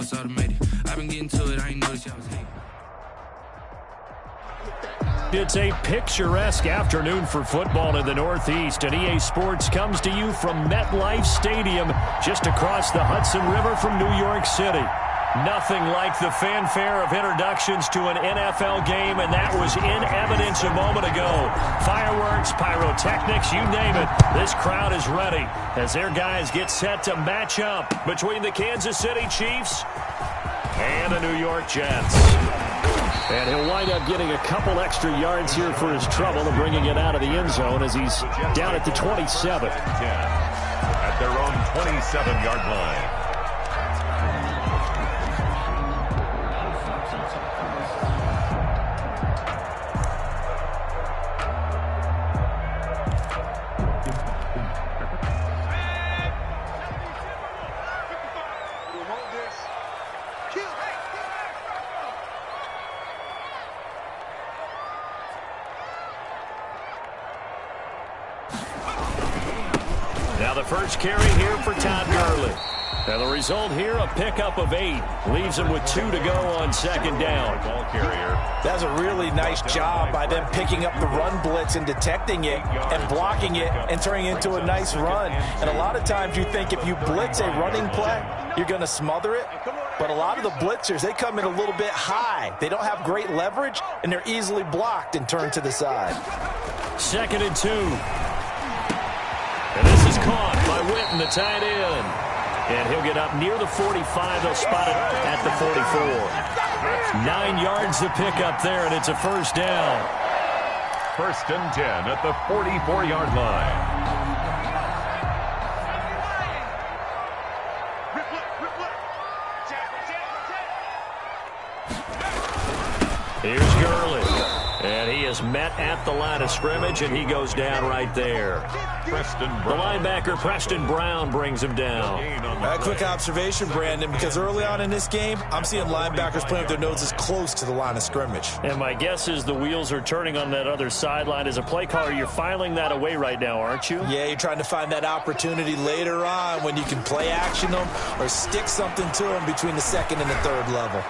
it's automated. I've been getting to it, I ain't noticed y'all was hating. It's a picturesque afternoon for football in the Northeast, and EA Sports comes to you from MetLife Stadium, just across the Hudson River from New York City. Nothing like the fanfare of introductions to an NFL game, and that was in evidence a moment ago. Fireworks, pyrotechnics, you name it. This crowd is ready as their guys get set to match up between the Kansas City Chiefs and the New York Jets. And he'll wind up getting a couple extra yards here for his trouble and bringing it out of the end zone as he's down at the 27. At their own 27-yard line. Now the first carry here for Todd Gurley. Now the result here, a pickup of 8. Leaves him with 2 to go on second down. Ball carrier. That's a really nice job by them picking up the run blitz and detecting it and blocking it and turning it into a nice run. And a lot of times you think if you blitz a running play, you're going to smother it. But a lot of the blitzers, they come in a little bit high. They don't have great leverage, and they're easily blocked and turned to the side. 2nd and 2. And this is caught by Witten, the tight end. And he'll get up near the 45. They'll spot it at the 44. 9 yards to pick up there, and it's a first down. 1st and 10 at the 44-yard line. Here's Gurley. And he is met at the line of scrimmage, and he goes down right there. The linebacker, Preston Brown, brings him down. A quick observation, Brandon, because early on in this game, I'm seeing linebackers playing with their noses close to the line of scrimmage. And my guess is the wheels are turning on that other sideline. As a play caller, you're filing that away right now, aren't you? Yeah, you're trying to find that opportunity later on when you can play action them or stick something to them between the 2nd and the 3rd level.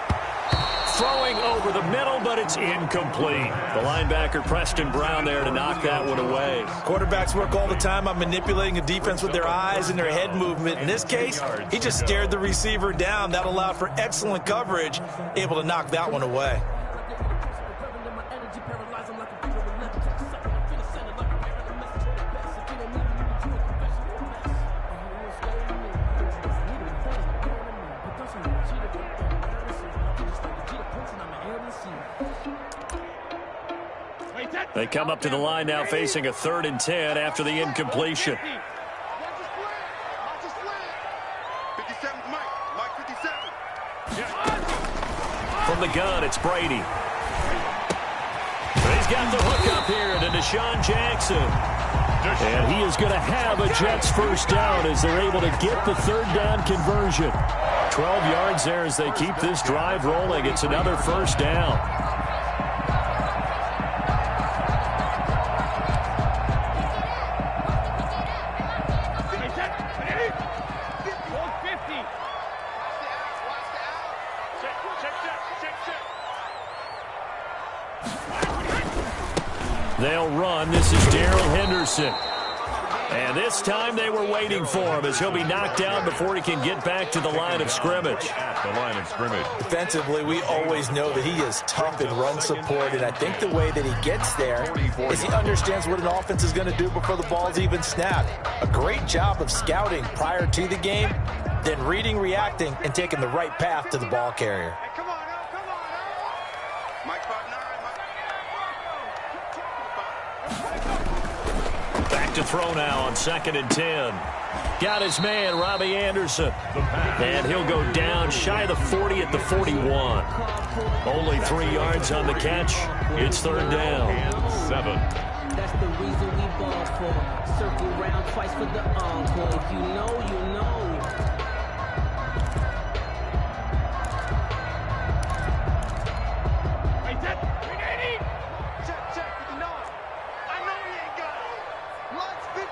Throwing over the middle, but it's incomplete. The linebacker, Preston Brown, there to knock that one away. Quarterbacks work all the time on manipulating a defense with their eyes and their head movement. In this case, he just stared the receiver down. That allowed for excellent coverage, able to knock that one away. They come up to the line now facing a 3rd and 10 after the incompletion. From the gun, it's Brady. He's got the hook up here to Deshaun Jackson. And he is going to have a Jets first down as they're able to get the 3rd down conversion. 12 yards there as they keep this drive rolling. It's another first down. They'll run. This is Darrell Henderson. And this time they were waiting for him as he'll be knocked down before he can get back to the line of scrimmage. At the line of scrimmage. Defensively, we always know that he is tough in run support, and I think the way that he gets there is he understands what an offense is going to do before the ball's even snapped. A great job of scouting prior to the game, then reading, reacting, and taking the right path to the ball carrier. Back to throw now on 2nd and 10. Got his man, Robbie Anderson. And he'll go down shy of the 40 at the 41. Only 3 yards on the catch. It's 3rd down. And 7. That's the reason we ball for. Circle round twice for the encore. If you know, you know.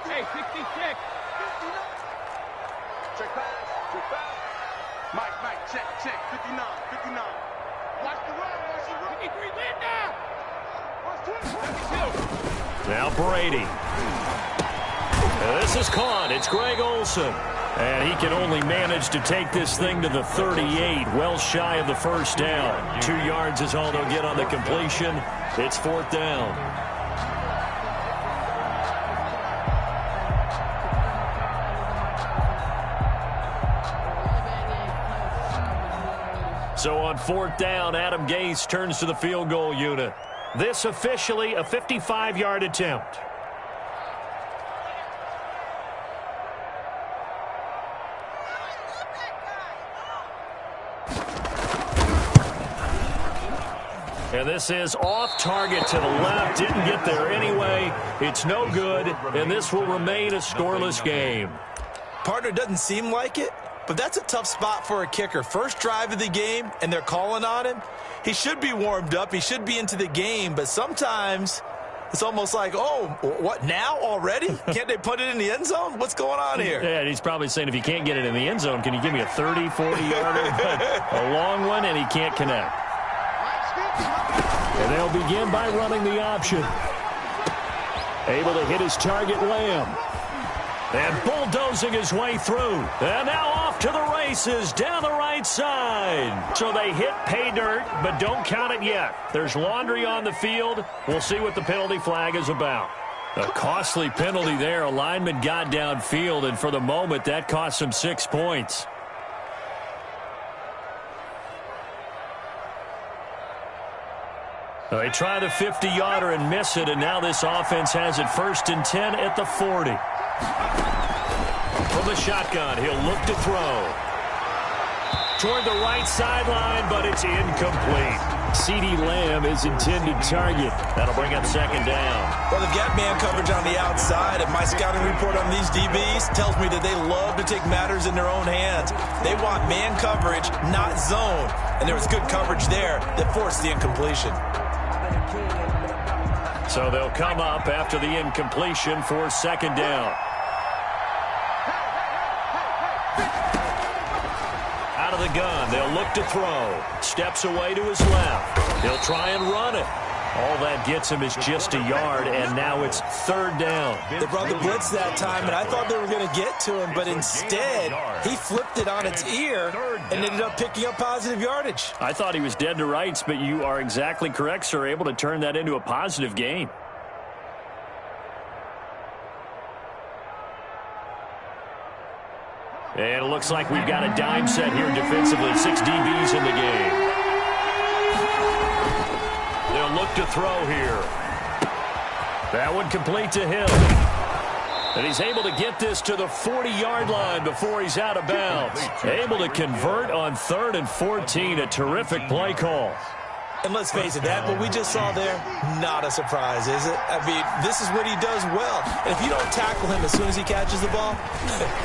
Hey, 66. Check pass. Mike, check. check. 59, 59. Watch the run. Watch the run. 53, land down. Watch 20. Now Brady. This is caught. It's Greg Olsen. And he can only manage to take this thing to the 38, well shy of the first down. 2 yards is all they'll get on the completion. It's 4th down. So on 4th down, Adam Gase turns to the field goal unit. This officially a 55-yard attempt. And this is off target to the left. Didn't get there anyway. It's no good, and this will remain a scoreless game. Partner, doesn't seem like it, but that's a tough spot for a kicker. First drive of the game, and they're calling on him. He should be warmed up. He should be into the game, but sometimes it's almost like, oh, what, now already? Can't they put it in the end zone? What's going on here? Yeah, and he's probably saying, if you can't get it in the end zone, can you give me a 30, 40-yarder? A long one, and he can't connect. And they'll begin by running the option. Able to hit his target, Lamb. And bulldozing his way through. And now off to the races down the right side. So they hit pay dirt, but don't count it yet. There's laundry on the field. We'll see what the penalty flag is about. A costly penalty there. A lineman got downfield, and for the moment, that cost him 6 points. They try the 50-yarder and miss it, and now this offense has it 1st and 10 at the 40. From the shotgun, he'll look to throw. Toward the right sideline, but it's incomplete. CeeDee Lamb is intended target. That'll bring up 2nd down. Well, they've got man coverage on the outside, and my scouting report on these DBs tells me that they love to take matters in their own hands. They want man coverage, not zone. And there was good coverage there that forced the incompletion. So they'll come up after the incompletion for 2nd down. Out of the gun, they'll look to throw. Steps away to his left. He'll try and run it. All that gets him is just a yard, and now it's 3rd down. They brought the blitz that time, and I thought they were going to get to him, but instead, he flipped it on its ear and ended up picking up positive yardage. I thought he was dead to rights, but you are exactly correct, sir, able to turn that into a positive gain. And it looks like we've got a dime set here defensively. 6 DBs in the game. They'll look to throw here. That one complete to him. And he's able to get this to the 40-yard line before he's out of bounds. Able to convert on 3rd and 14. A terrific play call. And let's face it, that what we just saw there, not a surprise, is it? I mean, this is what he does well. And if you don't tackle him as soon as he catches the ball,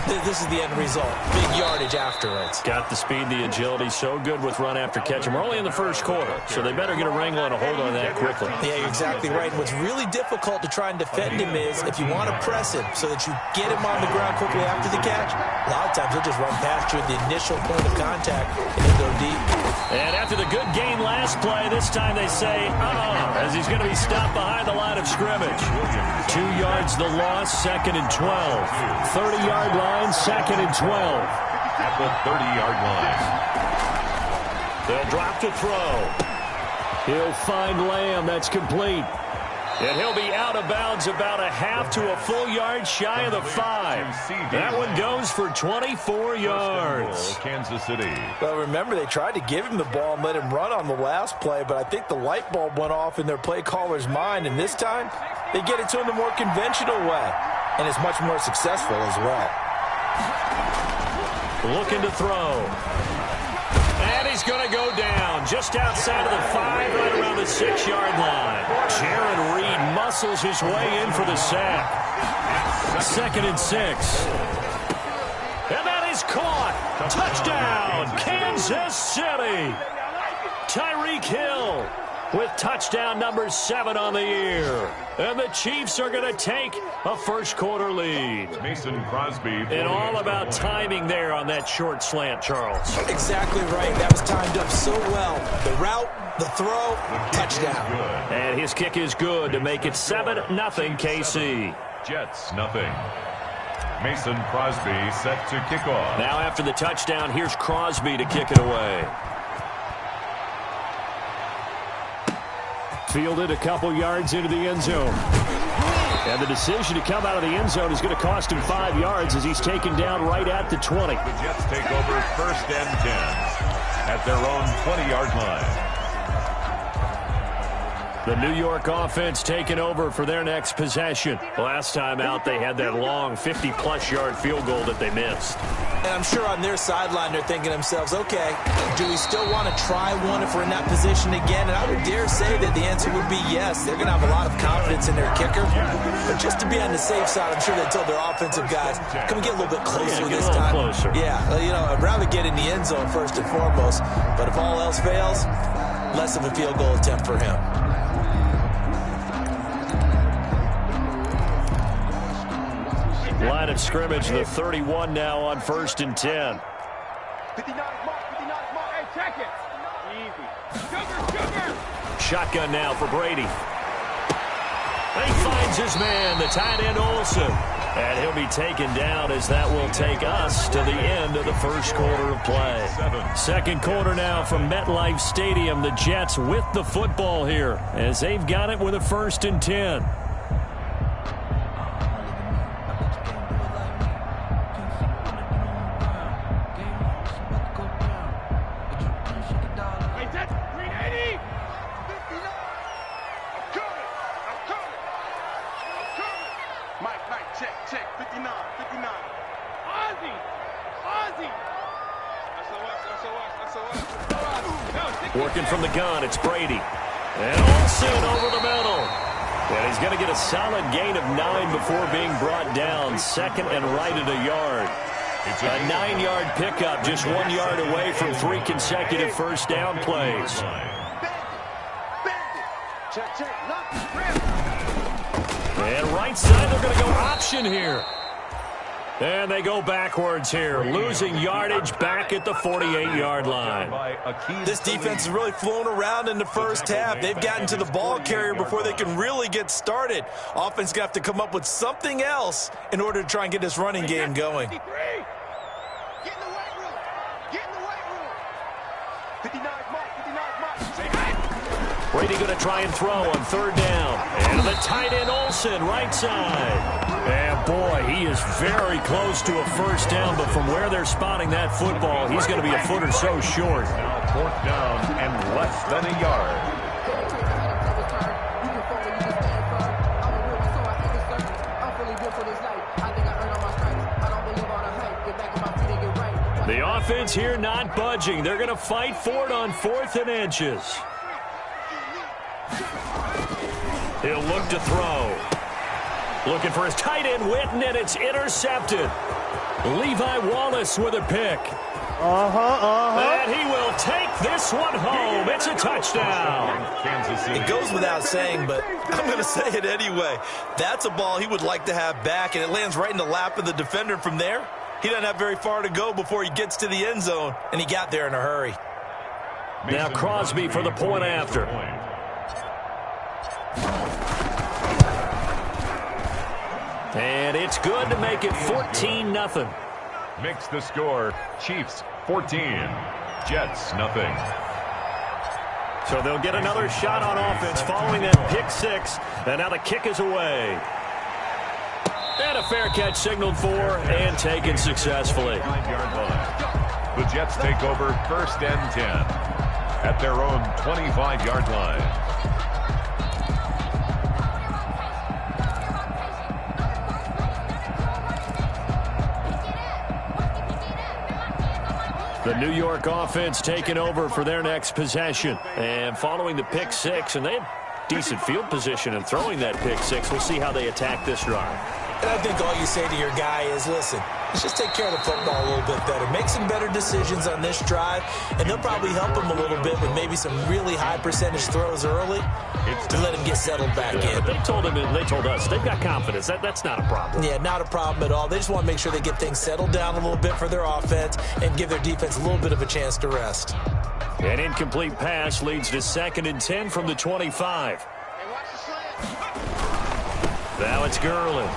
this is the end result. Big yardage afterwards. Got the speed, the agility, so good with run after catch. And we're only in the 1st quarter, so they better get a wrangle and a hold on that quickly. Yeah, you're exactly right. What's really difficult to try and defend him is if you want to press him so that you get him on the ground quickly after the catch, a lot of times he'll just run past you at the initial point of contact and he'll go deep. And after the good gain last play, this time they say, as he's going to be stopped behind the line of scrimmage. 2 yards the loss, 2nd and 12. 30-yard line, 2nd and 12. At the 30-yard line. They'll drop to throw. He'll find Lamb. That's complete. And he'll be out of bounds about a half to a full yard shy of the 5. That one goes for 24 yards. Kansas City. Well, remember, they tried to give him the ball and let him run on the last play, but I think the light bulb went off in their play caller's mind, and this time they get it to him the more conventional way, and it's much more successful as well. Looking to throw. And he's going to go down just outside of the 5, right around the 6-yard line. Jaron Reed muscles his way in for the sack. 2nd and 6. And that is caught. Touchdown, Kansas City. Tyreek Hill with touchdown number 7 on the year. And the Chiefs are going to take a first-quarter lead. Mason Crosby. And all about timing there on that short slant, Charles. Exactly right. That was timed up so well. The route, the throw, touchdown. And his kick is good to make it 7-0 KC. Jets, nothing. Mason Crosby set to kick off. Now after the touchdown, here's Crosby to kick it away. Fielded a couple yards into the end zone. And the decision to come out of the end zone is going to cost him 5 yards as he's taken down right at the 20. The Jets take over 1st and 10 at their own 20-yard line. The New York offense taking over for their next possession. Last time out, they had that long 50-plus yard field goal that they missed. And I'm sure on their sideline they're thinking to themselves, okay, do we still want to try one if we're in that position again? And I would dare say that the answer would be yes. They're going to have a lot of confidence in their kicker. But just to be on the safe side, I'm sure they told their offensive guys, can we get a little bit closer this time? Closer. Yeah, you know, I'd rather get in the end zone first and foremost. But if all else fails, less of a field goal attempt for him. Line of scrimmage, the 31 now on 1st and 10. 59 mark. Hey, check it. Easy. Sugar. Shotgun now for Brady. And he finds his man, the tight end Olsen. And he'll be taken down as that will take us to the end of the first quarter of play. Second quarter now from MetLife Stadium. The Jets with the football here as they've got it with a 1st and 10. Check. 59. Ozzy. SOS. Working from the gun, it's Brady. And Olsen over the middle. And he's going to get a solid gain of 9 before being brought down. 2nd and right at a yard. A 9-yard pickup, just 1 yard away from 3 consecutive first down plays. Check. And right side, they're going to go option here. And they go backwards here, losing yardage back at the 48-yard line. This defense is really flown around in the first half. They've gotten to the ball carrier before they can really get started. Offense going to have to come up with something else in order to try and get this running game going. Get in the weight room. 59 mark. Brady going to try and throw on 3rd down. And the tight end Olsen, right side. And boy, he is very close to a first down, but from where they're spotting that football, he's going to be a foot or so short. Now 4th down and less than a yard. The offense here not budging. They're going to fight for it on 4th and inches. He'll look to throw. Looking for his tight end, Witten, and it's intercepted. Levi Wallace with a pick. And he will take this one home. It's a touchdown. It goes without saying, but I'm going to say it anyway. That's a ball he would like to have back, and it lands right in the lap of the defender. From there, he doesn't have very far to go before he gets to the end zone, and he got there in a hurry. Now Crosby for the point after. And it's good to make it 14-0. Makes the score Chiefs 14, Jets nothing. So they'll get another shot on offense following that pick 6. And now the kick is away. And a fair catch signaled for and taken successfully. 9-yard line. The Jets take over 1st and 10 at their own 25-yard line. The New York offense taking over for their next possession. And following the pick 6, and they had decent field position in throwing that pick 6. We'll see how they attack this drive. And I think all you say to your guy is, listen, Let's just take care of the football a little bit better. Make some better decisions on this drive, and they'll probably help him a little bit with maybe some really high percentage throws early to let him get settled back in. But they told us they've got confidence. That's not a problem. Yeah, not a problem at all. They just want to make sure they get things settled down a little bit for their offense and give their defense a little bit of a chance to rest. An incomplete pass leads to 2nd and 10 from the 25. Now it's Gurley.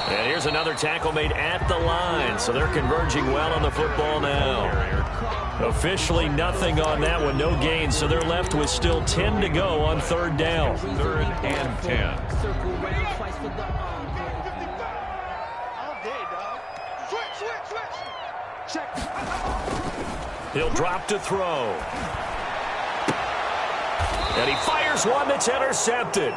And here's another tackle made at the line, so they're converging well on the football now. Officially nothing on that one, no gain, so they're left with still 10 to go on 3rd down. 3rd and 10. He'll drop to throw. And he fires one that's intercepted.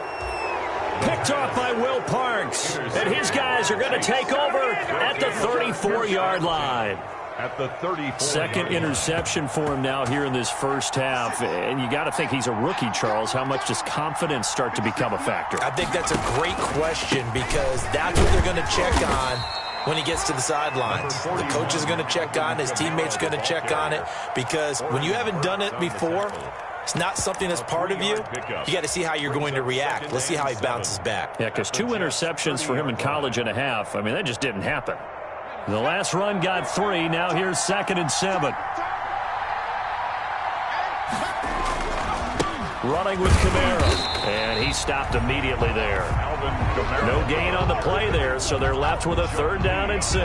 Picked off by Will Parks. And his guys are going to take over at the 34-yard line. At the 34. Second interception for him now here in this first half. And you got to think he's a rookie, Charles. How much does confidence start to become a factor? I think that's a great question because that's what they're going to check on when he gets to the sidelines. The coach is going to check on, his teammates are going to check on it, because when you haven't done it before, it's not something that's part of you. You got to see how you're going to react. Let's see how he bounces back. Yeah, because 2 interceptions for him in college and a half. I mean, that just didn't happen. The last run got 3. Now here's 2nd and 7. Running with Kamara. And he stopped immediately there. No gain on the play there, so they're left with a 3rd down and 6.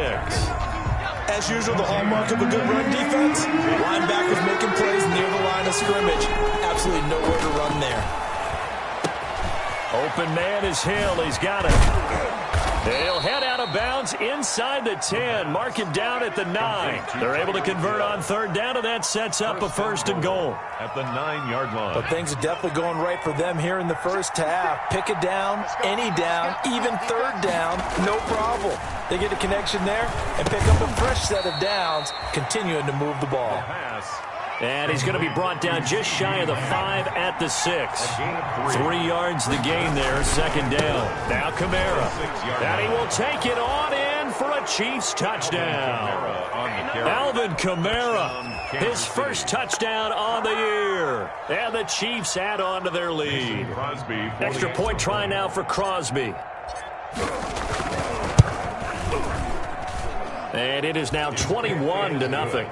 As usual, the hallmark of a good run defense, linebackers making plays near the line of scrimmage. Absolutely nowhere to run there. Open man is Hill. He's got it. They'll head out of bounds inside the 10. Mark him down at the 9. They're able to convert on 3rd down, and that sets up a 1st and goal. At the 9-yard line. But things are definitely going right for them here in the first half. Pick a down, any down, even 3rd down, no problem. They get a connection there and pick up a fresh set of downs, continuing to move the ball. And he's going to be brought down just shy of the 5 at the 6. 3 yards the gain there, 2nd down. Now Kamara. And he will take it on in for a Chiefs touchdown. Alvin Kamara, his first touchdown on the year. And the Chiefs add on to their lead. Extra point try now for Crosby. And it is now 21-0.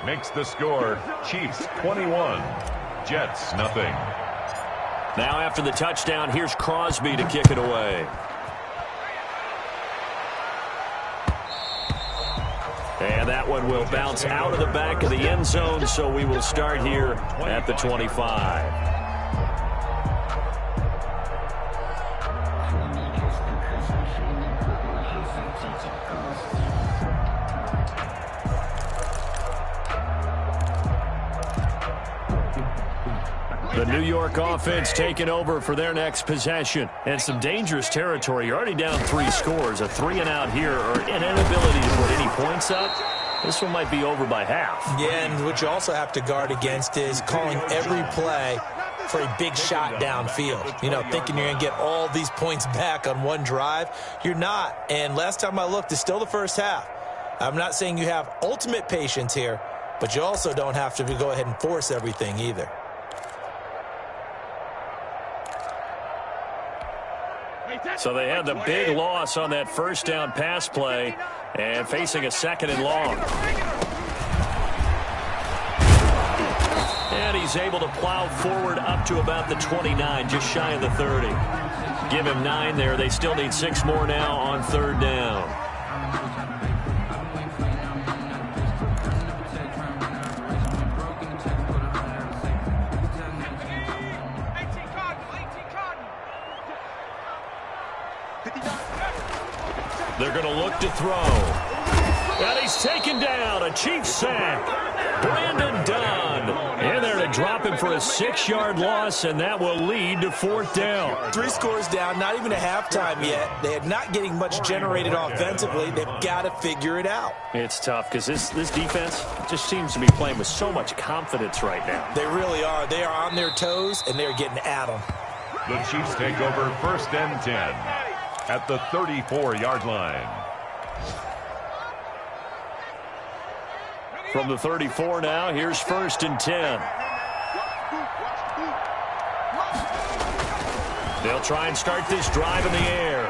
Makes the score Chiefs 21, Jets nothing. Now after the touchdown, here's Crosby to kick it away. And that one will bounce out of the back of the end zone, so we will start here at the 25. The New York offense taking over for their next possession. And some dangerous territory. You're already down 3 scores. A 3-and-out here, or an inability to put any points up. This one might be over by half. Yeah, and what you also have to guard against is calling every play for a big shot downfield. You know, thinking you're going to get all these points back on one drive. You're not. And last time I looked, it's still the first half. I'm not saying you have ultimate patience here, but you also don't have to go ahead and force everything either. So they had the big loss on that 1st down pass play and facing a 2nd and long. And he's able to plow forward up to about the 29, just shy of the 30. Give him 9 there. They still need 6 more now on 3rd down. They're going to look to throw. And he's taken down. A Chiefs sack. Brandon Dunn in there to drop him for a 6-yard loss, and that will lead to 4th down. 3 scores down, not even a halftime yet. They are not getting much generated offensively. They've got to figure it out. It's tough because this defense just seems to be playing with so much confidence right now. They really are. They are on their toes, and they're getting at them. The Chiefs take over 1st and 10 at the 34-yard line. From the 34 now, here's 1st and 10. They'll try and start this drive in the air.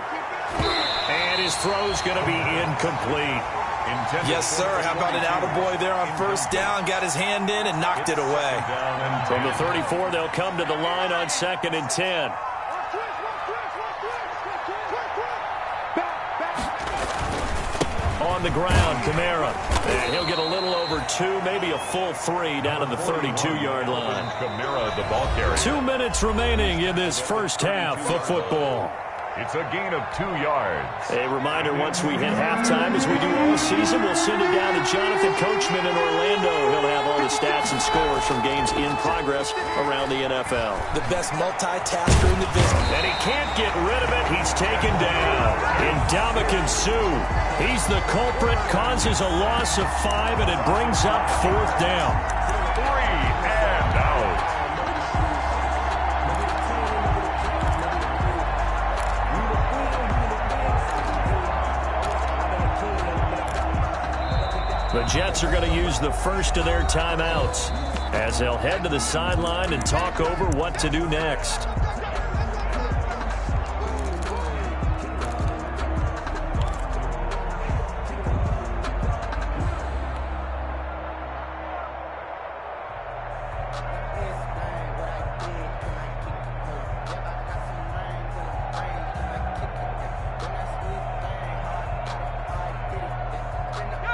And his throw's going to be incomplete. Yes, sir. How about an attaboy there on 1st down? Got his hand in and knocked it away. From the 34, they'll come to the line on 2nd and 10. On the ground, Kamara. And he'll get a little over 2, maybe a full 3 down at the 32-yard line. Kamara, the ball carrier. 2 minutes remaining in this first half of football. It's a gain of 2 yards. A reminder, once we hit halftime, as we do all season, we'll send it down to Jonathan Coachman in Orlando. He'll have all the stats and scores from games in progress around the NFL. The best multitasker in the business. And he can't get rid of it. He's taken down. Ndamukong Suh. He's the culprit, causes a loss of 5, and it brings up 4th down. 3 and out. The Jets are going to use the first of their timeouts as they'll head to the sideline and talk over what to do next.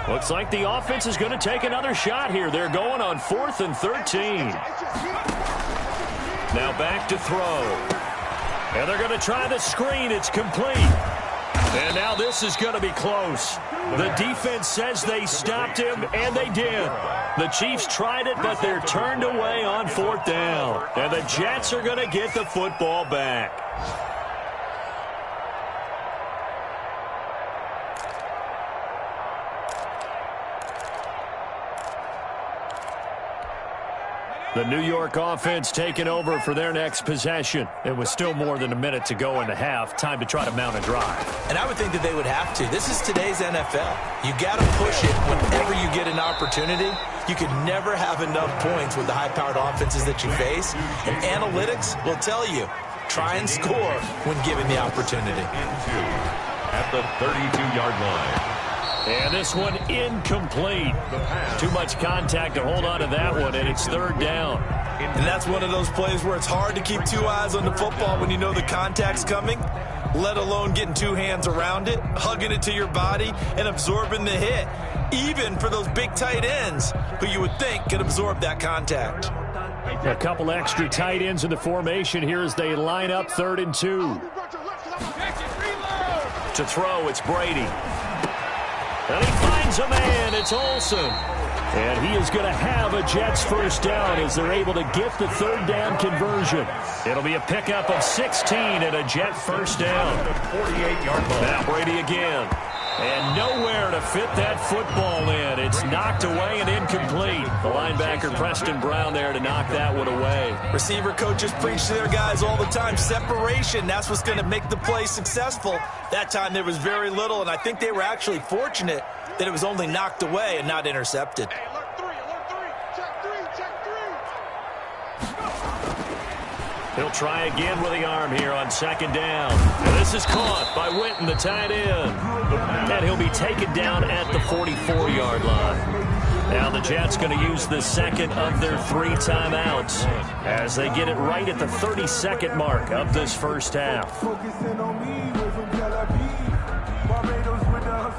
Looks like the offense is going to take another shot here. They're going on 4th and 13. Now back to throw. And they're going to try the screen. It's complete. And now this is going to be close. The defense says they stopped him, and they did. The Chiefs tried it, but they're turned away on 4th down. And the Jets are going to get the football back. The New York offense taking over for their next possession. It was still more than a minute to go in the half. Time to try to mount a drive. And I would think that they would have to. This is today's NFL. You got to push it whenever you get an opportunity. You can never have enough points with the high-powered offenses that you face. And analytics will tell you, try and score when given the opportunity. At the 32-yard line. And this one incomplete. Too much contact to hold on to that one, and it's 3rd down. And that's one of those plays where it's hard to keep 2 eyes on the football when you know the contact's coming, let alone getting 2 hands around it, hugging it to your body, and absorbing the hit, even for those big tight ends who you would think could absorb that contact. A couple extra tight ends in the formation here as they line up 3rd and 2. To throw, it's Brady. And he finds a man. It's Olsen. And he is going to have a Jets 1st down as they're able to get the 3rd down conversion. It'll be a pickup of 16 and a Jet 1st down. 48-yard line. Now Brady again. And nowhere to fit that football in. It's knocked away and incomplete. The linebacker, Preston Brown, there to knock that one away. Receiver coaches preach to their guys all the time. Separation, that's what's going to make the play successful. That time there was very little, and I think they were actually fortunate that it was only knocked away and not intercepted. Hey, alert 3, check 3. He'll try again with the arm here on 2nd down. And this is caught by Witten, the tight end. And he'll be taken down at the 44-yard line. Now the Jets going to use the 2nd of their 3 timeouts as they get it right at the 32nd mark of this first half.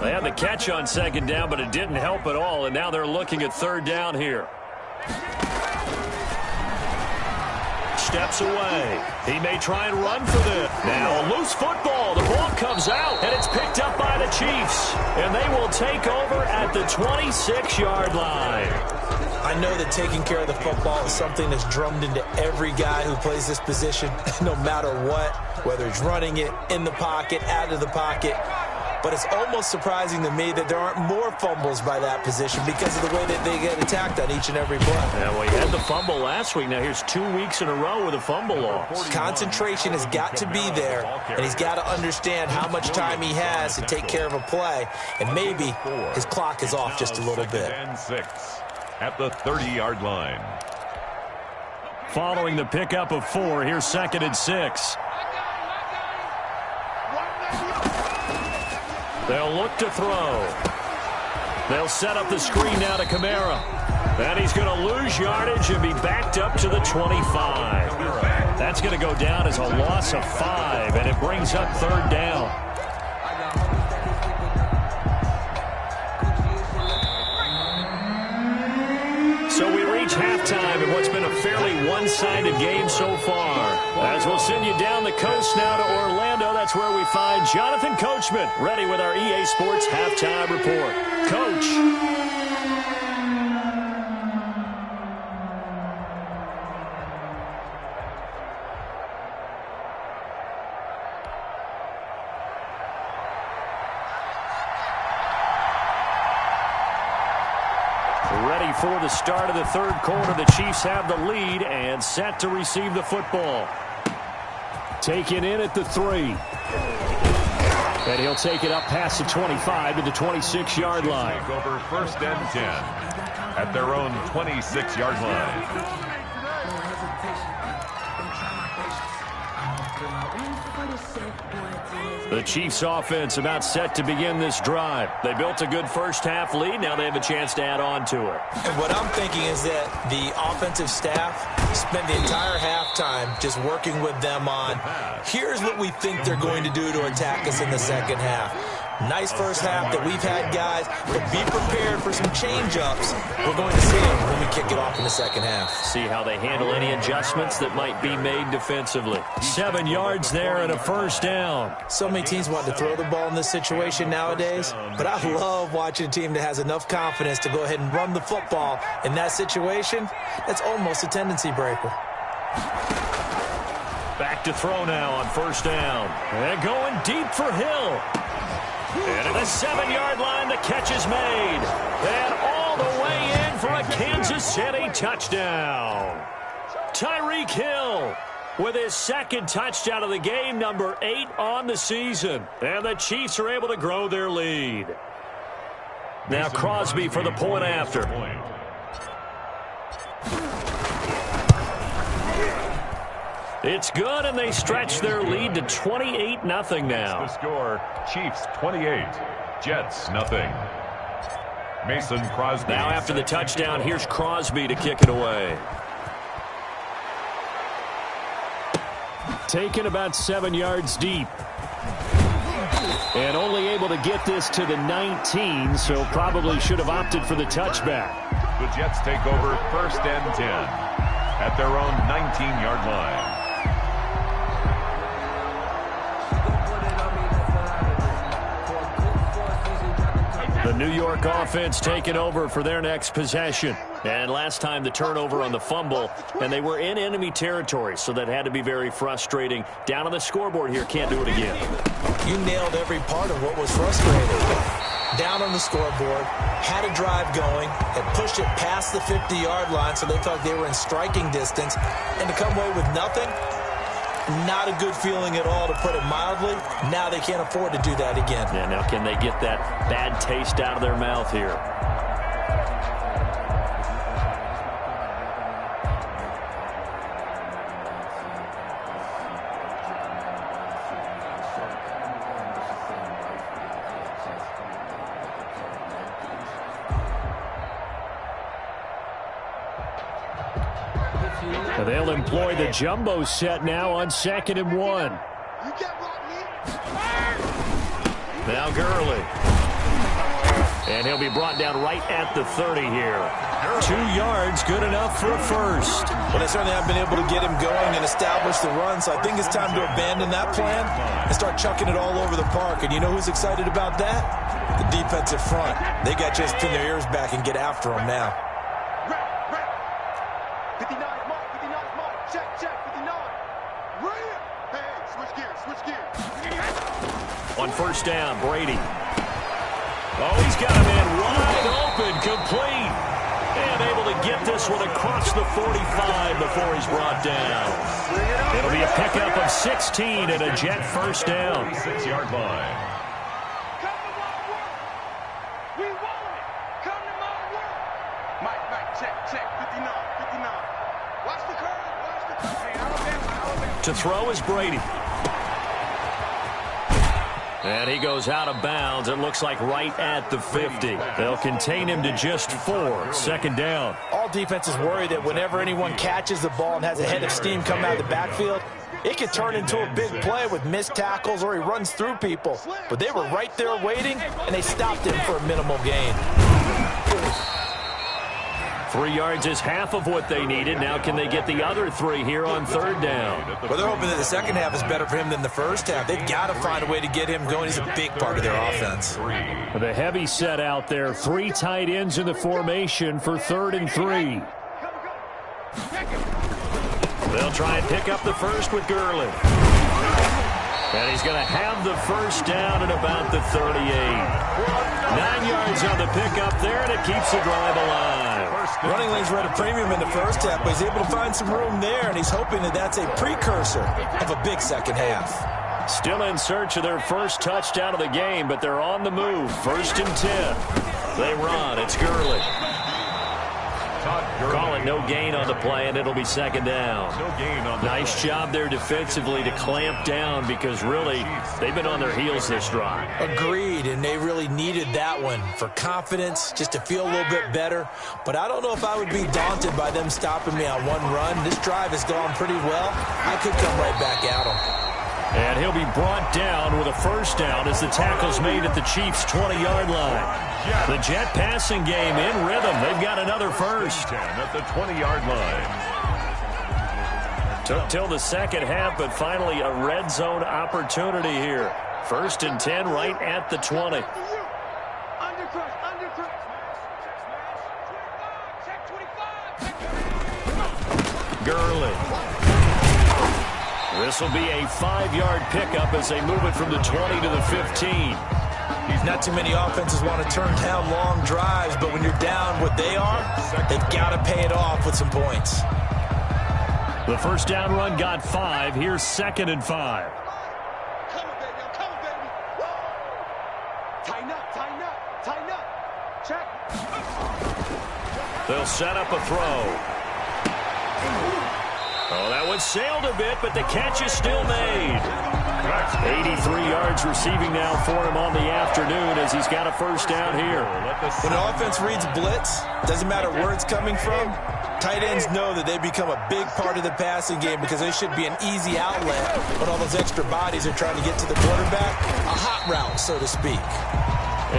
They had the catch on 2nd down, but it didn't help at all, and now they're looking at 3rd down here. Steps away. He may try and run for this. Now a loose football. The ball comes out, and it's picked up by the Chiefs. And they will take over at the 26-yard line. I know that taking care of the football is something that's drummed into every guy who plays this position, no matter what, whether it's running it, in the pocket, out of the pocket. but it's almost surprising to me that there aren't more fumbles by that position because of the way that they get attacked on each and every play. Yeah, well, he had the fumble last week. Now here's 2 weeks in a row with a fumble loss. Concentration has got to be there, and he's got to understand how much time he has to take care of a play, and maybe his clock is off just a little bit. And 6 at the 30-yard line. Following the pickup of 4, here's 2nd and 6. They'll look to throw. They'll set up the screen now to Kamara. And he's going to lose yardage and be backed up to the 25. That's going to go down as a loss of 5, and it brings up 3rd down. So we reach halftime in what's been a fairly one-sided game so far. As we'll send you down the coast now to Orlando, that's where we find Jonathan Coachman, ready with our EA Sports Halftime Report. Coach. Ready for the start of the 3rd quarter. The Chiefs have the lead and set to receive the football. Taken in at the 3. And he'll take it up past the 25 to the 26-yard line. Take over 1st and 10 at their own 26-yard line. The Chiefs offense about set to begin this drive. They built a good first-half lead. Now they have a chance to add on to it. And what I'm thinking is that the offensive staff spent the entire halftime just working with them on, here's what we think they're going to do to attack us in the second half. Nice first half that we've had, guys, but be prepared for some change-ups. We're going to see them when we kick it off in the second half. See how they handle any adjustments that might be made defensively. 7 yards there and a 1st down. So many teams want to throw the ball in this situation nowadays, but I love watching a team that has enough confidence to go ahead and run the football in that situation. That's almost a tendency breaker. Back to throw now on 1st down. And going deep for Hill. And at the 7-yard line, the catch is made. And all the way in for a Kansas City touchdown. Tyreek Hill with his 2nd touchdown of the game, number 8 on the season. And the Chiefs are able to grow their lead. Now Crosby for the point after. It's good, and they stretch their lead to 28-0 now. The score, Chiefs 28, Jets 0. Mason Crosby. Now after the touchdown, here's Crosby to kick it away. Taken about 7 yards deep. And only able to get this to the 19, so probably should have opted for the touchback. The Jets take over 1st and 10 at their own 19-yard line. The New York offense taking over for their next possession. And last time the turnover on the fumble, and they were in enemy territory, so that had to be very frustrating. Down on the scoreboard here, can't do it again. You nailed every part of what was frustrating. Down on the scoreboard, had a drive going, had pushed it past the 50-yard line, so they thought they were in striking distance, and to come away with nothing, not a good feeling at all, to put it mildly. Now they can't afford to do that again. Yeah, now can they get that bad taste out of their mouth here? They'll employ the jumbo set now on 2nd and 1. Now Gurley. And he'll be brought down right at the 30 here. 2 yards, good enough for a first. Well, they certainly have been able to get him going and establish the run, so I think it's time to abandon that plan and start chucking it all over the park. And you know who's excited about that? The defensive front. They got just pin their ears back and get after him now. 59 mark, check, 59. Switch gears. On first down, Brady. Oh, he's got him in wide open, complete. And able to get this one across the 45 before he's brought down. It'll be a pickup of 16 and a Jet first down. 6-yard line. Come to my work. We want it. Come to my work. Mike, check. 59. Watch the curve. Hey, Alabama. To throw is Brady. And he goes out of bounds. It looks like right at the 50. They'll contain him to just 4. Second down. All defenses worry that whenever anyone catches the ball and has a head of steam coming out of the backfield, it could turn into a big play with missed tackles or he runs through people. But they were right there waiting, and they stopped him for a minimal gain. 3 yards is half of what they needed. Now can they get the other 3 here on third down? Well, they're hoping that the second half is better for him than the first half. They've got to find a way to get him going. He's a big part of their offense. The heavy set out there. 3 tight ends in the formation for 3rd and 3. They'll try and pick up the first with Gurley. And he's going to have the first down at about the 38. 9 yards on the pickup there, and it keeps the drive alive. Running lanes were at a premium in the first half, but he's able to find some room there, and he's hoping that that's a precursor of a big second half. Still in search of their first touchdown of the game, but they're on the move. 1st and 10. They run. It's Gurley. Call it no gain on the play, and it'll be second down. Nice job there defensively to clamp down because really they've been on their heels this drive. Agreed, and they really needed that one for confidence, just to feel a little bit better. But I don't know if I would be daunted by them stopping me on one run. This drive has gone pretty well. I could come right back at them. And he'll be brought down with a first down as the tackle's made at the Chiefs' 20-yard line. The Jet passing game in rhythm. They've got another first. At the 20-yard line. Took till the second half, but finally a red zone opportunity here. 1st and 10 right at the 20. Gurley. This will be a 5-yard pickup as they move it from the 20 to the 15. Not too many offenses want to turn down long drives, but when you're down what they are, they've got to pay it off with some points. The first down run got 5. Here's 2nd and 5. Come on, baby. Woo! Tighten up. Check. They'll set up a throw. Oh, that one sailed a bit, but the catch is still made. 83 yards receiving now for him on the afternoon as he's got a first down here. When the offense reads blitz, doesn't matter where it's coming from, tight ends know that they become a big part of the passing game because they should be an easy outlet when all those extra bodies are trying to get to the quarterback. A hot route, so to speak.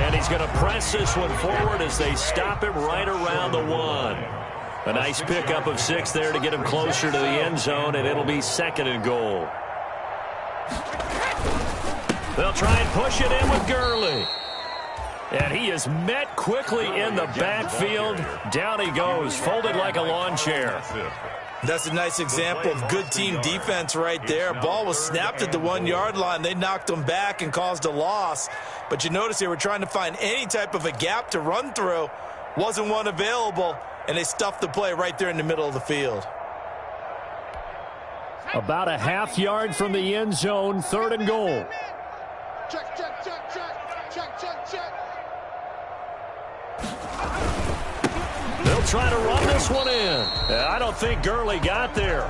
And he's going to press this one forward as they stop him right around the 1. A nice pickup of 6 there to get him closer to the end zone, and it'll be 2nd and goal. They'll try and push it in with Gurley. And he is met quickly in the backfield. Down he goes, folded like a lawn chair. That's a nice example of good team defense right there. Ball was snapped at the 1-yard line. They knocked him back and caused a loss. But you notice they were trying to find any type of a gap to run through. Wasn't one available, and they stuffed the play right there in the middle of the field. About a half yard from the end zone, 3rd and goal. Check. They'll try to run this one in. I don't think Gurley got there.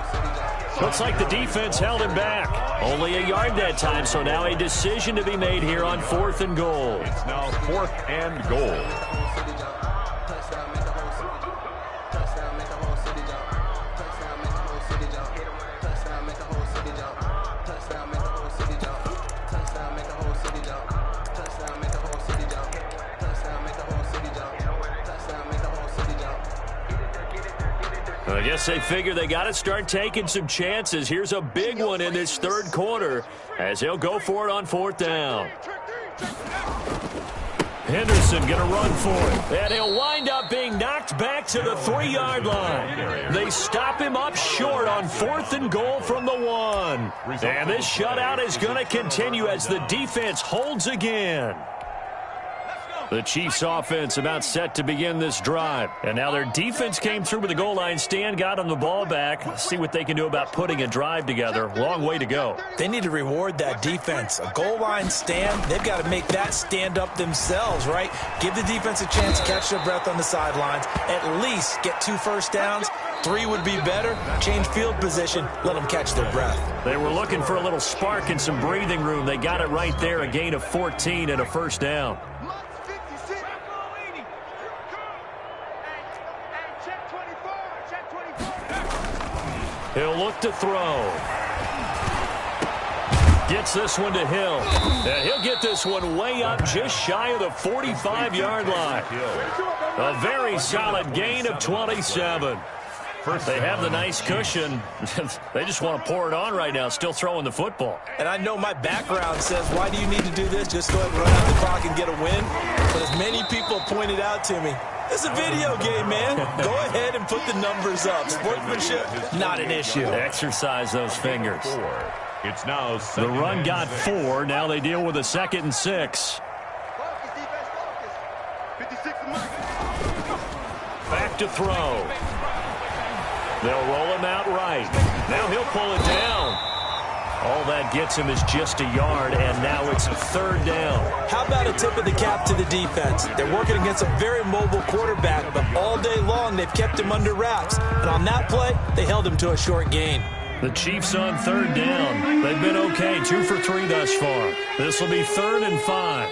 Looks like the defense held him back. Only a yard that time, so now a decision to be made here on 4th and goal. It's now 4th and goal. I guess they figure they got to start taking some chances. Here's a big one in this 3rd quarter as they'll go for it on 4th down. Henderson going to run for it. And he'll wind up being knocked back to the 3-yard line. They stop him up short on 4th and goal from the 1. And this shutout is going to continue as the defense holds again. The Chiefs offense about set to begin this drive. And now their defense came through with the goal line stand, got them the ball back. Let's see what they can do about putting a drive together. Long way to go. They need to reward that defense. A goal line stand, they've got to make that stand up themselves, right? Give the defense a chance to catch their breath on the sidelines. At least get 2 first downs. 3 would be better. Change field position. Let them catch their breath. They were looking for a little spark and some breathing room. They got it right there. A gain of 14 and a first down. He'll look to throw. Gets this one to Hill. And he'll get this one way up just shy of the 45-yard line. A very solid gain of 27. They have the nice cushion. They just want to pour it on right now, still throwing the football. And I know my background says, why do you need to do this? Just go ahead and run out the clock and get a win. But as many people pointed out to me, it's a video game, man. Go ahead and put the numbers up. Sportsmanship, not an issue. Exercise those fingers. It's now the run got 4. Now they deal with a 2nd and 6. Back to throw. They'll roll him out right. Now he'll pull it down. All that gets him is just a yard, and now it's 3rd down. How about a tip of the cap to the defense? They're working against a very mobile quarterback, but all day long they've kept him under wraps. And on that play, they held him to a short gain. The Chiefs on 3rd down. They've been okay, 2 for 3 thus far. This will be 3rd and 5.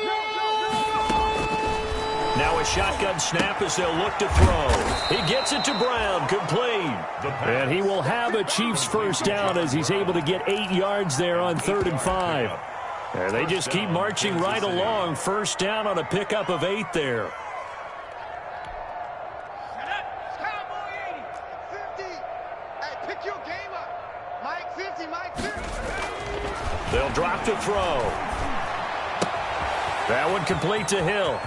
Now a shotgun snap as they'll look to throw. He gets it to Brown, complete. And he will have a Chiefs first down as he's able to get 8 yards there on 3rd and 5. And they just keep marching right along. First down on a pickup of 8 there. They'll drop to throw. That one complete to Hill.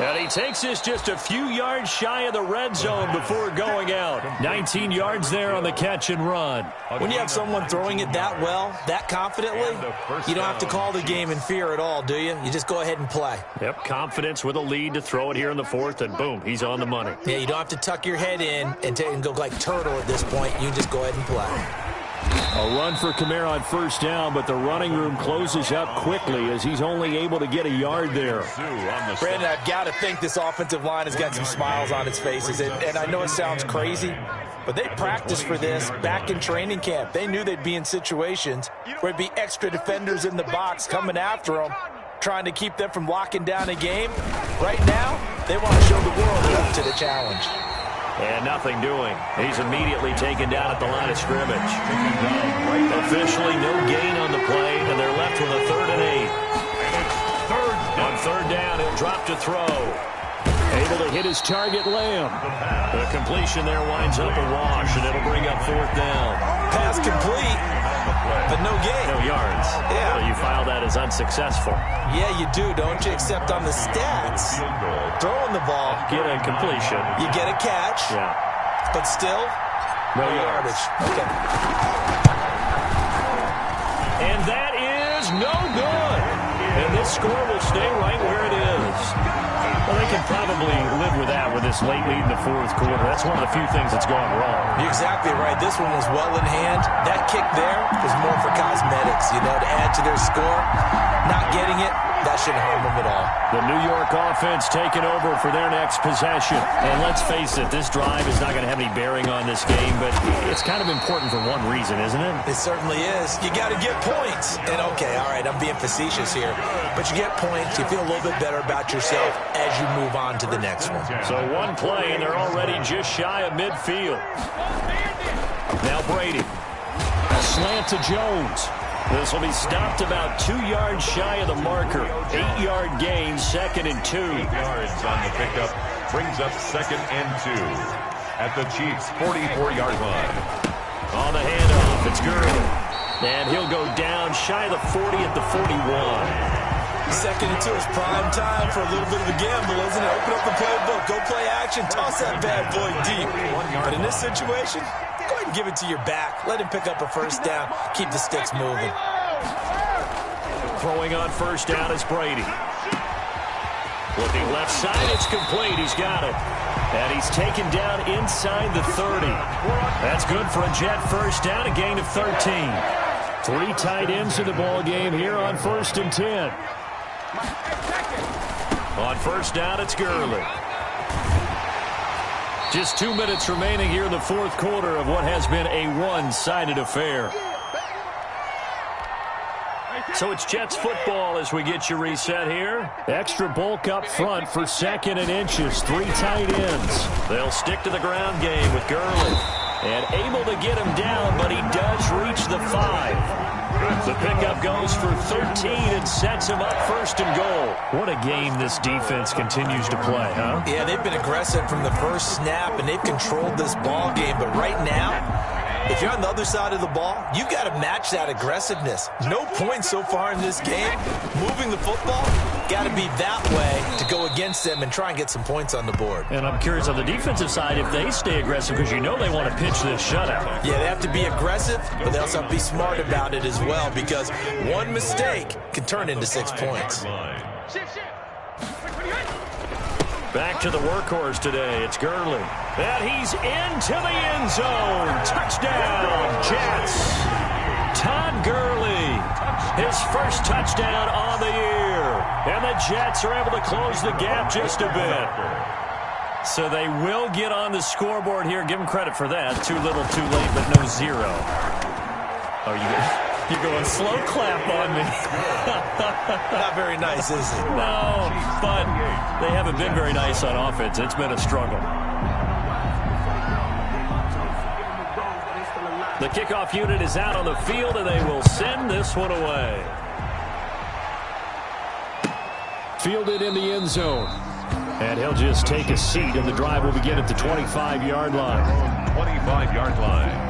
And he takes this just a few yards shy of the red zone before going out. 19 yards there on the catch and run. When you have someone throwing it that well, that confidently, you don't have to call the game in fear at all, do you? You just go ahead and play. Yep, confidence with a lead to throw it here in the 4th, and boom, he's on the money. Yeah, you don't have to tuck your head in and go like turtle at this point. You just go ahead and play. A run for Kamara on first down, but the running room closes up quickly as he's only able to get a yard there. Brandon, I've got to think this offensive line has got some smiles on its faces. And I know it sounds crazy, but they practiced for this back in training camp. They knew they'd be in situations where there'd be extra defenders in the box coming after them, trying to keep them from locking down a game. Right now, they want to show the world they're up to the challenge. And nothing doing. He's immediately taken down at the line of scrimmage. Officially no gain on the play, and they're left with a 3rd and 8. On 3rd down, he'll drop to throw. Able to hit his target, Lamb. The completion there winds up a wash, and it'll bring up 4th down. Pass complete, but no gain. No yards. Yeah. So you file that as unsuccessful. Yeah, you do, don't you? Except on the stats. Throwing the ball. Get a completion. You get a catch. Yeah. But still, no yardage. Okay. And that is no good. And this score will stay right where it is. Well, they can probably live with that with this late lead in the 4th quarter. That's one of the few things that's gone wrong. You're exactly right. This one was well in hand. That kick there was more for cosmetics, to add to their score. Not getting it, that shouldn't harm them at all. The New York offense taking over for their next possession. And let's face it, this drive is not going to have any bearing on this game, but it's kind of important for one reason, isn't it? It certainly is. You got to get points. And okay, all right, I'm being facetious here, but you get points, you feel a little bit better about yourself as you move on to the next one. So one play, and they're already just shy of midfield. Now Brady. A slant to Jones. This will be stopped about 2 yards shy of the marker. 8-yard gain, 2nd and 2. 8 yards on the pickup brings up 2nd and 2 at the Chiefs' 44-yard line. On the handoff, it's Gurley. And he'll go down shy of the 40 at the 41. Second into his prime time for a little bit of a gamble, isn't it? Open up the playbook, go play action, toss that bad boy deep. But in this situation, go ahead and give it to your back. Let him pick up a first down. Keep the sticks moving. Throwing on first down is Brady. Looking left side, it's complete. He's got it. And he's taken down inside the 30. That's good for a Jet first down, a gain of 13. 3 tight ends in the ball game here on 1st and 10. On first down, it's Gurley. Just 2 minutes remaining here in the 4th quarter of what has been a one-sided affair. So it's Jets football as we get you reset here. Extra bulk up front for 2nd and inches. 3 tight ends. They'll stick to the ground game with Gurley. And able to get him down, but he does reach the 5. The pickup goes for 13 and sets him up 1st and goal. What a game this defense continues to play, huh? Yeah, they've been aggressive from the first snap, and they've controlled this ball game. But right now, if you're on the other side of the ball, you've got to match that aggressiveness. No points so far in this game. Moving the football, got to be that way to go against them and try and get some points on the board. And I'm curious on the defensive side if they stay aggressive, because you know they want to pitch this shutout. Yeah, they have to be aggressive, but they also have to be smart about it as well, because one mistake can turn into 6 points. Back to the workhorse today. It's Gurley. And he's into the end zone. Touchdown, Jets. Todd Gurley, his first touchdown on the year. And the Jets are able to close the gap just a bit. So they will get on the scoreboard here. Give them credit for that. Too little, too late, but no 0. Oh, you're going slow clap on me. Not very nice, is it? No, but they haven't been very nice on offense. It's been a struggle. The kickoff unit is out on the field, and they will send this one away. Fielded in the end zone. And he'll just take a seat, and the drive will begin at the 25-yard line. 25-yard line.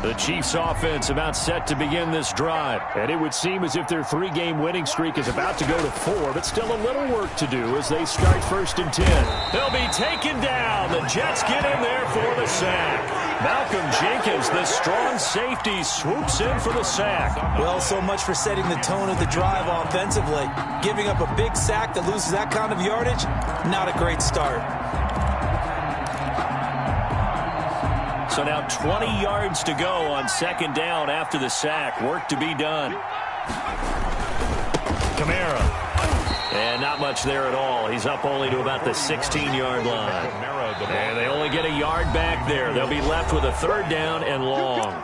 The Chiefs offense about set to begin this drive. And it would seem as if their 3-game winning streak is about to go to 4, but still a little work to do as they start 1st and 10. They'll be taken down. The Jets get in there for the sack. Malcolm Jenkins, the strong safety, swoops in for the sack. Well, so much for setting the tone of the drive offensively. Giving up a big sack that loses that kind of yardage, not a great start. So now 20 yards to go on 2nd down after the sack. Work to be done. Kamara. And not much there at all. He's up only to about the 16-yard line. And they only get a yard back there. They'll be left with a 3rd down and long.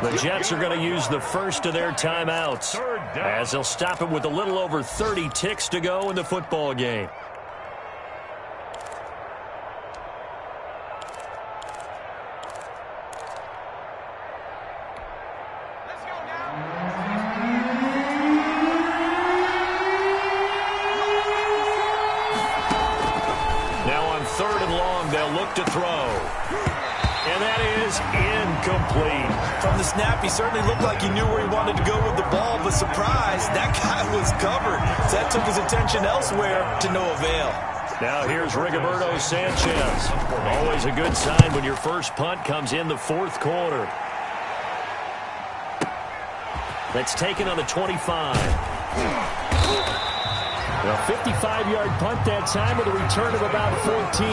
The Jets are going to use the first of their timeouts, as they'll stop it with a little over 30 ticks to go in the football game. To throw. And that is incomplete. From the snap, he certainly looked like he knew where he wanted to go with the ball, but surprise, that guy was covered. So that took his attention elsewhere to no avail. Now here's Rigoberto Sanchez. Always a good sign when your first punt comes in the 4th quarter. That's taken on the 25. A 55-yard punt that time with a return of about 14.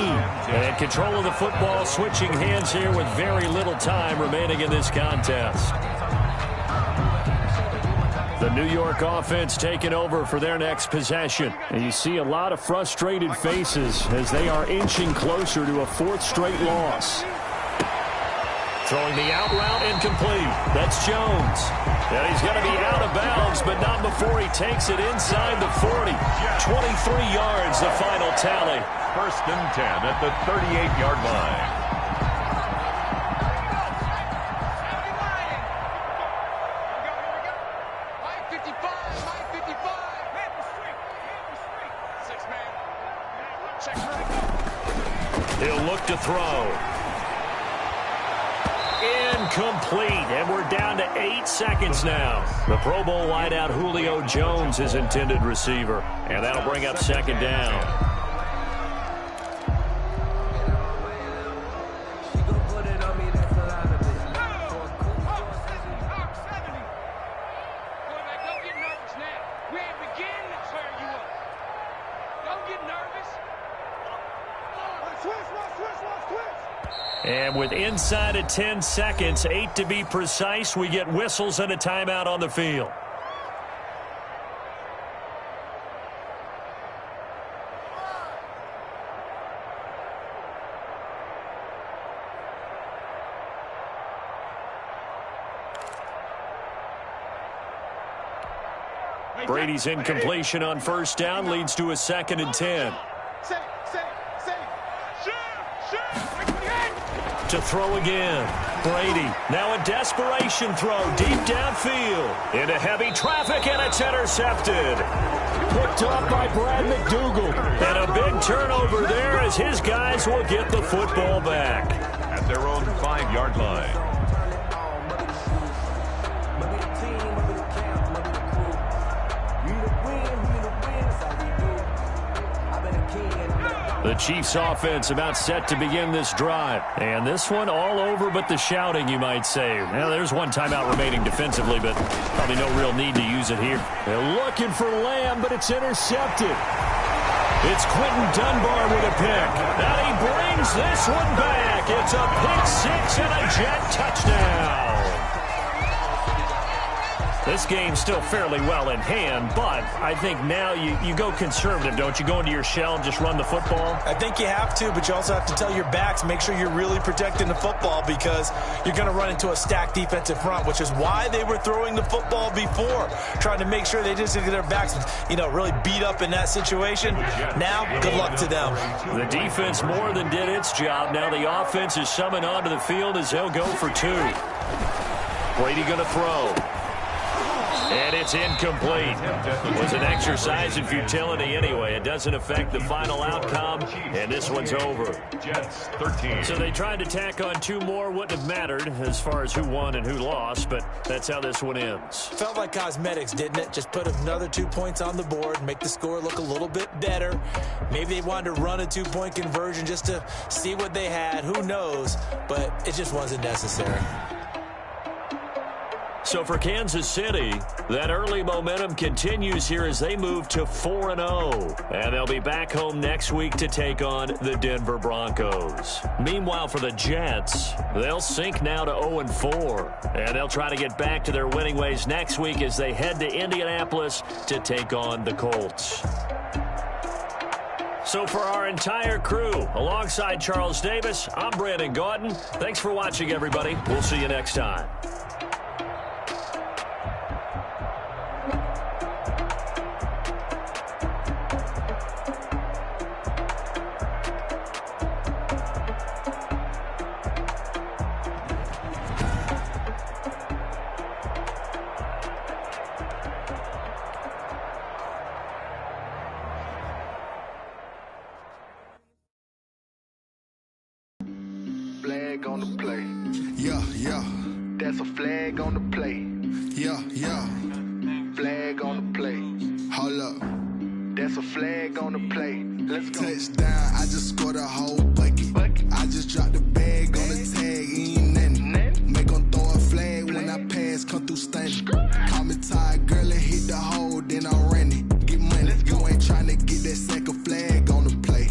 And control of the football, switching hands here with very little time remaining in this contest. The New York offense taking over for their next possession. And you see a lot of frustrated faces as they are inching closer to a 4th straight loss. Throwing the out route incomplete. That's Jones. And he's going to be out of bounds, but not before he takes it inside the 40. 23 yards, the final tally. 1st and 10 at the 38-yard line. to throw. Incomplete, and we're down to 8 seconds now. The Pro Bowl wideout Julio Jones is intended receiver, and that'll bring up second down. And with inside of 10 seconds, 8 to be precise, we get whistles and a timeout on the field. Brady's incompletion on first down leads to a 2nd and 10. To throw again. Brady, now a desperation throw deep downfield. Into heavy traffic, and it's intercepted. Picked up by Brad McDougal. And a big turnover there as his guys will get the football back. At their own 5-yard line. The Chiefs offense about set to begin this drive. And this one all over but the shouting, you might say. Well, there's one timeout remaining defensively, but probably no real need to use it here. They're looking for Lamb, but it's intercepted. It's Quentin Dunbar with a pick. And he brings this one back. It's a pick six and a Jet touchdown. This game's still fairly well in hand, but I think now you go conservative, don't you? Go into your shell and just run the football? I think you have to, but you also have to tell your backs, make sure you're really protecting the football because you're going to run into a stacked defensive front, which is why they were throwing the football before, trying to make sure they just get their backs, really beat up in that situation. Now, good luck to them. The defense more than did its job. Now the offense is summoned onto the field as they'll go for 2. Brady going to throw. And it's incomplete. It was an exercise in futility anyway. It doesn't affect the final outcome, and this one's over. Jets 13. So they tried to tack on 2 more. Wouldn't have mattered as far as who won and who lost, but that's how this one ends. Felt like cosmetics, didn't it? Just put another 2 points on the board, make the score look a little bit better. Maybe they wanted to run a 2-point conversion just to see what they had. Who knows? But it just wasn't necessary. So for Kansas City, that early momentum continues here as they move to 4-0. And they'll be back home next week to take on the Denver Broncos. Meanwhile, for the Jets, they'll sink now to 0-4. And they'll try to get back to their winning ways next week as they head to Indianapolis to take on the Colts. So for our entire crew, alongside Charles Davis, I'm Brandon Gaudin. Thanks for watching, everybody. We'll see you next time. Flag on the play. Yeah, yeah. That's a flag on the play. Yeah, yeah. Flag on the play. Hold up. That's a flag on the play. Let's go. Touchdown, I just scored a whole bucket. I just dropped the bag on the tag, ain't nothing. Make 'em throw a flag when I pass, come through stunning. Call me tired, girl, and hit the hole, then I'm running. Get money, you ain't trying to get that second flag on the play.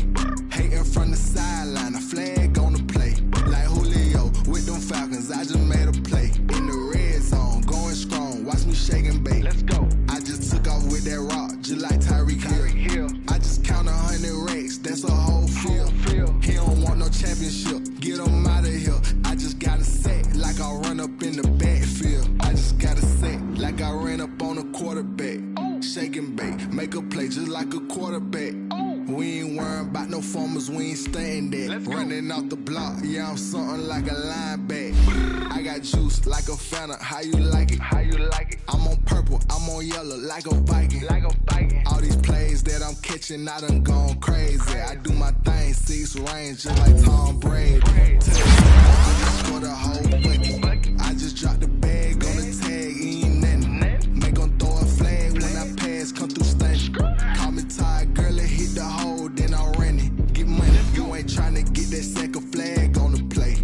Hating from the sideline, a flag on the play. Like Julio with them Falcons, I just made a play. In the red zone, going strong, watch me shake and bake. Let's go. I just took off with that rock, just like Tyreek Hill. I just count 100 racks, that's a whole field. He don't want no championship, get him out of here. I just got a sack, like I run up in the backfield. I just got a sack, like I ran up on a quarterback. Shake and bake, make a play just like a quarterback. We ain't worrying about no formers, we ain't staying there. Running off the block, yeah, I'm something like a linebacker. I got got juice like a Fanta. How you like it? How you like it? I'm on purple, I'm on yellow like a Viking. Like a Viking. All these plays that I'm catching, I done gone crazy. I do my thing, 6 range just like Tom Brady. I just scored a whole bucket. I just dropped the bag on the tag, ain't nothing. Make 'em throw a flag when I pass, come through stunning. Call me tired, girl, it hit the hole, then I ran it. Get money, you ain't tryna get that second flag on the play.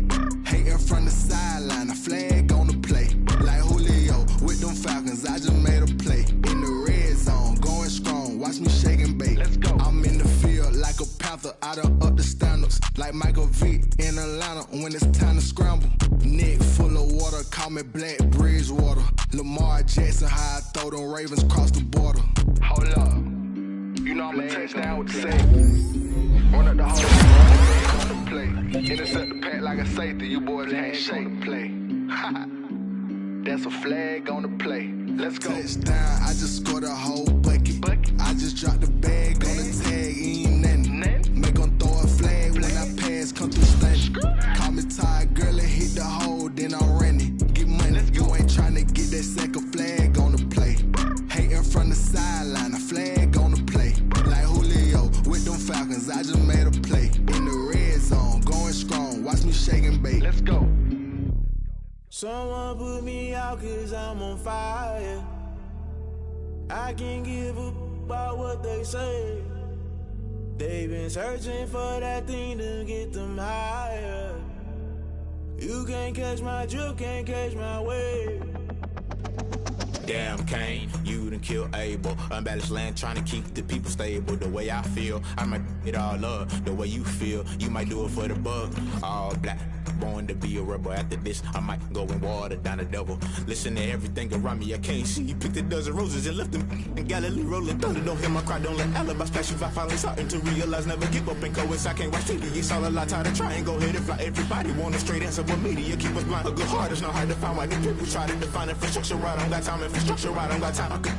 Hating from the sideline, a flag on the play. Like Julio with them Falcons, I just made a play. In the red zone, going strong, watch me shake and bake. Let's go. I'm in the field like a Panther, I done up the standards. Like Michael Vick in Atlanta when it's time to scramble. Neck full of water, call me Black Bridgewater. Lamar Jackson, how I throw them Ravens cross the border. Hold up, you know I'm a touchdown with the safety. Run up the whole thing on the play. Intercept the pack like a safety, you boys ain't shake the play. That's a flag on the play. Let's go. Touchdown, I just scored a whole bucket. I just dropped the bag on the tag, ain't nothing. Make 'em throw a flag when I pass, come through stunning. Call me tired, girl, it hit the hole, then I ran it. Get money, you ain't tryna get that second flag on the play. Hating from the sideline, a flag on the play. Like Julio with them Falcons, I just made a play. In the red zone, going strong, watch me shake and bake. Let's go. Someone put me out 'cause I'm on fire. I can't give up about what they say. They've been searching for that thing to get them higher. You can't catch my drift, can't catch my wave. Damn Kane, you done killed Abel. Unbalanced land trying to keep the people stable. The way I feel, I might it all up. The way you feel, you might do it for the bug. All black, born to be a rebel. After this, I might go and water down the devil. Listen to everything around me, I can't see. You picked a dozen roses and left them in Galilee rolling thunder. Don't hear my cry, don't let alibi splash. If I finally starting to realize, never give up and coincide. I can't watch TV, it's all a lot. Tired of trying, go ahead and fly. Everybody want a straight answer, but media keep us blind. A good heart is not hard to find. Why do people try to define infrastructure right? I don't got time, infrastructure right, I don't got time. I could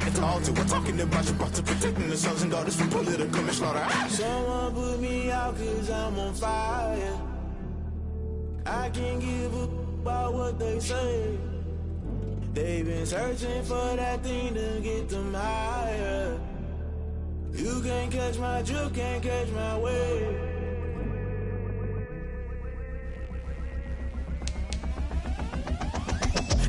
it's all to we're talking about your to protecting the sons and daughters from political manslaughter. Someone put me out 'cause I'm on fire. I can't give up about what they say. They've been searching for that thing to get them higher. You can't catch my drift, can't catch my wave.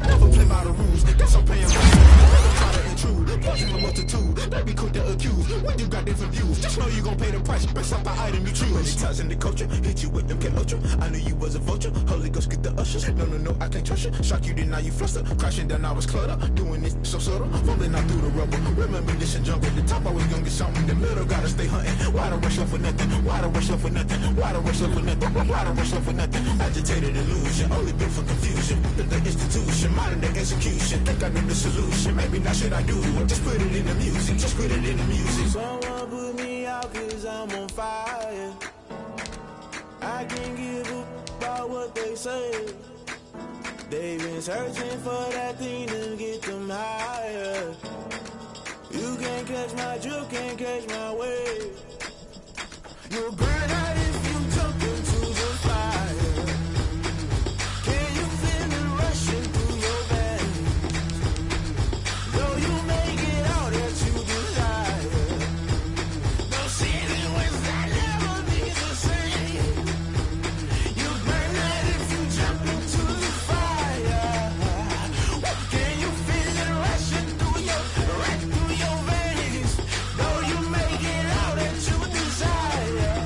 Never play by the rules, guess I'm paying my dues. Never try to intrude, watching the multitude. They be quick to accuse when you got different views. Just know you gon' pay the price based off the item you choose. When it ties in the culture, hit you with them ultra. I knew you was a vulture, Holy Ghost get the ushers. No, I can't trust you. Shock you, then now you fluster. Crashing down, I was cluttered. Doing this so subtle, fumbling out through the rubble. Remember this and jump at the top, I was young and something. In the middle, gotta stay hunting. Why the rush left for nothing? Why the rush left for nothing? Why the rush left for nothing? Why the rush left for nothing? Agitated illusion, only built for confusion. The institution, modern day execution. Think I know the solution. Maybe not should I do it? Just put it in the music. Just put it in the music. Someone put me out 'cause I'm on fire. I can't give up about what they say. They've been searching for that thing to get them higher. You can't catch my drift, can't catch my wave. You'll burn out if you jump into the fire. Can you feel it rushing through your veins? Though you make it out that you desire. Don't see it was that never be the same. You burn out if you jump into the fire. Can you feel it rushing through your veins? Though you make it out that you desire.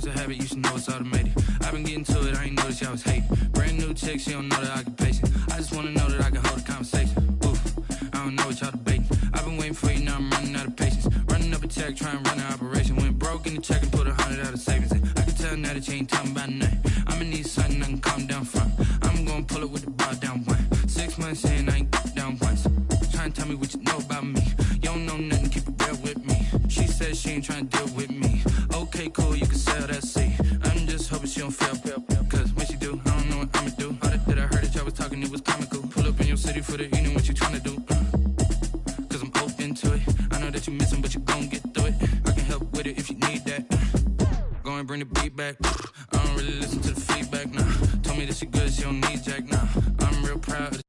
creates a habit, you should know it's automated. I've been getting to it, I ain't noticed y'all was hating. Brand new chick, she don't know that I can pace it. I just wanna know that I can hold a conversation. Oof, I don't know what y'all debating. I've been waiting for you, now I'm running out of patience. Running up a check, trying to run an operation. Went broke in the check and put 100 out of savings in. I can tell now that you ain't talking about nothing. I'ma need something I can calm down from. I'm gonna pull it with the bar down one. 6 months in, I ain't down once. Trying to tell me what you know about me. You don't know nothing, keep it real with me. She said she ain't trying to deal with me. Okay, cool, you can sell that seat. I'm just hoping she don't fail. Cause when she do, I don't know what I'ma do. All that I heard that y'all was talking, it was comical. Pull up in your city for the evening, what you trying to do? Cause I'm open to it. I know that you missing, but you gon' get through it. I can help with it if you need that. Go and bring the beat back. I don't really listen to the feedback, nah. Told me that she good, she don't need Jack, nah. I'm real proud of the